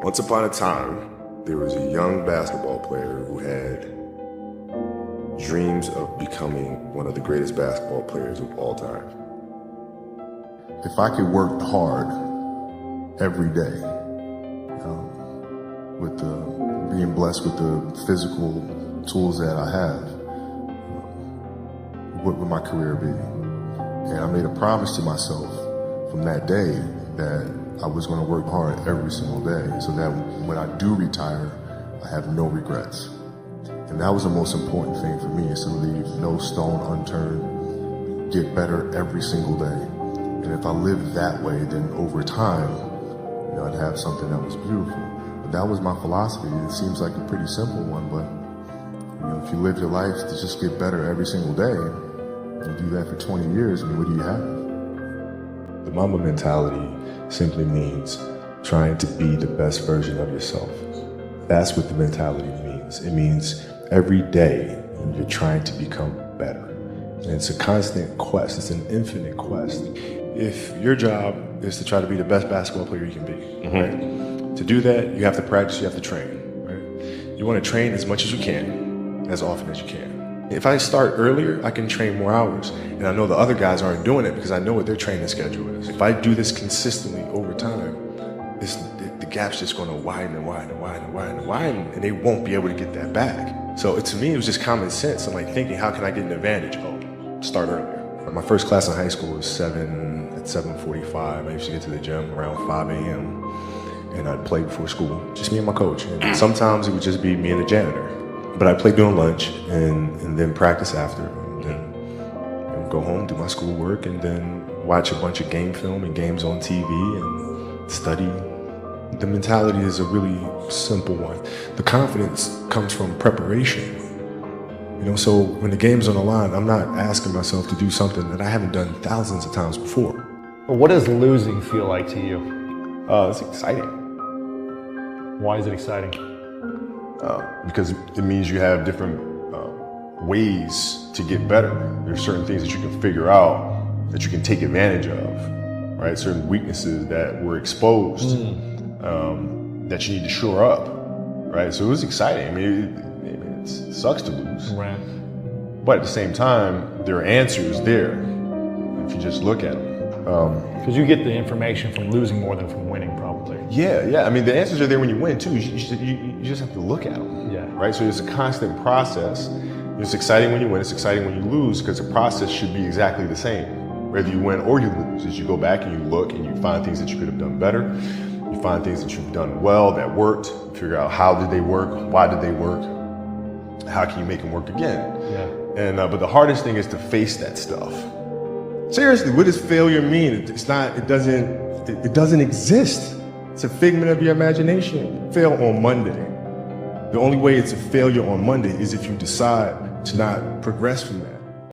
Once upon a time, there was a young basketball player who had dreams of becoming one of the greatest basketball players of all time. If I could work hard every day, with being blessed with the physical tools that I have, what would my career be? And I made a promise to myself from that day that I was going to work hard every single day so that when I do retire, I have no regrets. And that was the most important thing for me, is to leave no stone unturned, get better every single day. And if I lived that way, then over time, I'd have something that was beautiful. But that was my philosophy. It seems like a pretty simple one, but if you live your life to just get better every single day, and do that for 20 years, what do you have? The Mamba mentality simply means trying to be the best version of yourself. That's what the mentality means. It means every day you're trying to become better. And it's a constant quest. It's an infinite quest. If your job is to try to be the best basketball player you can be, right? To do that, you have to practice, you have to train, right? You want to train as much as you can, as often as you can. If I start earlier, I can train more hours. And I know the other guys aren't doing it because I know what their training schedule is. If I do this consistently over time, the gap's just going to widen and widen and widen and widen and widen, and they won't be able to get that back. So to me, it was just common sense. I'm like thinking, how can I get an advantage? Oh, start earlier. My first class in high school was 7:45. I used to get to the gym around 5 a.m. and I'd play before school, just me and my coach. And sometimes it would just be me and the janitor. But I played during lunch and then practice after, and then go home, do my schoolwork, and then watch a bunch of game film and games on TV and study. The mentality is a really simple one. The confidence comes from preparation. So when the game's on the line, I'm not asking myself to do something that I haven't done thousands of times before. What does losing feel like to you? It's exciting. Why is it exciting? Because it means you have different ways to get better. There's certain things that you can figure out that you can take advantage of, right? Certain weaknesses that were exposed that you need to shore up, right? So it was exciting. It sucks to lose. Right. But at the same time, there are answers there if you just look at them. Because you get the information from losing more than from winning, probably. Yeah. The answers are there when you win too. You just have to look at them. Yeah. Right. So it's a constant process. It's exciting when you win. It's exciting when you lose, because the process should be exactly the same, whether you win or you lose. As you go back and you look and you find things that you could have done better. You find things that you've done well that worked. You figure out how did they work, why did they work, how can you make them work again? Yeah. And but the hardest thing is to face that stuff. Seriously, what does failure mean? It doesn't exist. It's a figment of your imagination. Fail on Monday. The only way it's a failure on Monday is if you decide to not progress from that.